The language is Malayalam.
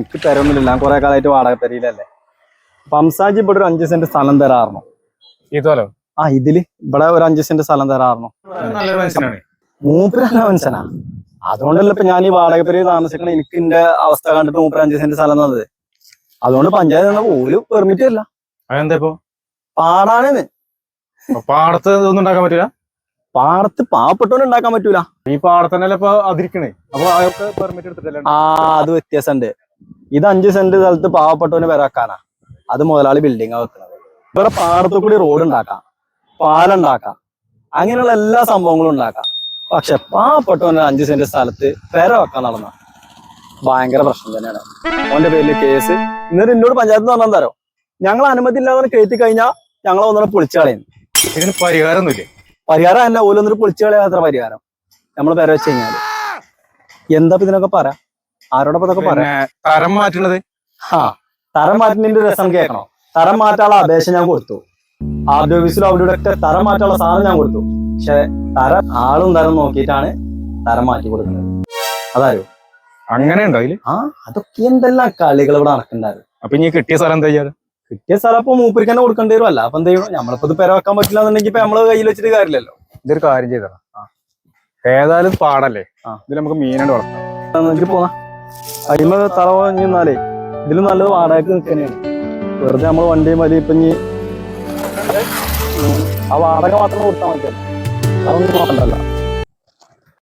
എനിക്ക് തരൊന്നുമില്ല. ഞാൻ കുറെ കാലമായിട്ട് വാടക തരില്ലല്ലേ. ഹംസാജി ഇവിടെ ഒരു 5 സെന്റ് സ്ഥലം തരാറുന്നു. ഇതോലോ ഇതില് ഇവിടെ ഒരു 5 സെന്റ് സ്ഥലം തരാറുന്നു. നല്ലൊരു മനുഷ്യനാണ്. മൂപ്പര് നല്ല മനുഷ്യനാ. അതുകൊണ്ടല്ല ഇപ്പൊ ഞാൻ ഈ വാടക പേര് താമസിക്കണ. എനിക്ക് എന്റെ അവസ്ഥ കണ്ടിട്ട് മൂപ്പര് 5 സെന്റ് സ്ഥലം തന്നത്. അതുകൊണ്ട് പഞ്ചായത്ത് ഒരു പെർമിറ്റ് ഇല്ല. അതെന്താ ഇപ്പൊ പാടാണ്. പാടത്ത് ഒന്നും ഉണ്ടാക്കാൻ പറ്റില്ല. പാടത്ത് പാവപ്പെട്ടവന് ഉണ്ടാക്കാൻ പറ്റൂല. ഈ പാടത്തന്നെ ഇപ്പൊ അതിരിക്കണേ. അപ്പൊ അതൊക്കെ പെർമിറ്റ് എടുത്തിട്ടല്ലേ? അത് വ്യത്യാസമുണ്ട്. ഇത് 5 സെന്റ് സ്ഥലത്ത് പാവപ്പെട്ടവന് വരാക്കാനാ. അത് മുതലാളി ബിൽഡിംഗ് വെക്കുന്നത്. ഇവിടെ പാടത്തു കൂടി റോഡ് ഉണ്ടാക്കാം, പാലുണ്ടാക്കാം, അങ്ങനെയുള്ള എല്ലാ സംഭവങ്ങളും ഉണ്ടാക്കാം. പക്ഷെ പാവപ്പെട്ടവന് 5 സെന്റ് സ്ഥലത്ത് പെര വെക്കാൻ നടന്ന ഭയങ്കര പ്രശ്നം തന്നെയാണ്. അവന്റെ പേരില് കേസ്. എന്നിട്ട് എന്നോട് പഞ്ചായത്ത് പറഞ്ഞാൽ തരോ, ഞങ്ങൾ അനുമതി ഇല്ലാതെ കയറ്റി കഴിഞ്ഞാൽ ഞങ്ങളെ ഒന്നിനെ പൊളിച്ചു കളയുന്നു. ഇതിന് പരിഹാരമൊന്നുമില്ലേ? പരിഹാരം തന്നെ ഓരോന്നിട്ട് പൊളിച്ചു കളയാത്ര പരിഹാരം. നമ്മൾ പെര വെച്ച് കഴിഞ്ഞാല് എന്താ ഇതിനൊക്കെ പറയാ? ആരോടൊപ്പം ഇതൊക്കെ പറയാ? തരം മാറ്റുന്നത്. തരം മാറ്റുന്നതിന്റെ രസം കേൾക്കണോ? തരം മാറ്റാനുള്ള അപേക്ഷ ഞാൻ കൊടുത്തു. ആർഡി ഓഫീസിലും അവിടെ ഒക്കെ തരം മാറ്റാനുള്ള സാധനം ഞാൻ കൊടുത്തു. പക്ഷെ ആളും തരം നോക്കിയിട്ടാണ് തരം മാറ്റി കൊടുക്കുന്നത്. അതായോ അങ്ങനെ ഉണ്ടോ അതില്? അതൊക്കെ എന്തെല്ലാം കളികൾ ഇവിടെ നടക്കണ്ടായിരുന്നു. അപ്പൊ ഇനി കിട്ടിയ സ്ഥലം എന്താ ചെയ്യാറ്? കിട്ടിയ സ്ഥലം ഇപ്പൊ മൂപ്പർക്ക് തന്നെ കൊടുക്കേണ്ടി വരും. അല്ല അപ്പൊ എന്ത് ചെയ്യണം? നമ്മളിപ്പോ ഇത് പെര വെക്കാൻ പറ്റില്ല എന്നുണ്ടെങ്കിൽ ഇപ്പൊ നമ്മള് കയ്യിൽ വെച്ചിട്ട് കാര്യമില്ലല്ലോ. ഇതൊരു കാര്യം ചെയ്തതാ. ഏതായാലും പാടല്ലേ, ഇതിൽ നമുക്ക് മീനുണ്ട് വളർത്താം. പോന്നാ അടിമ തല പറഞ്ഞാലേ ഇതിലും നല്ലത് വാടകയ്ക്ക് നിൽക്കാനാണ്. വെറുതെ നമ്മള് വണ്ടിയും വലിയ ഇപ്പൊ ആ വാടക മാത്രം കൊടുത്താൽ മതിയല്ലോ. അതൊന്നും നോക്കണ്ടല്ലോ.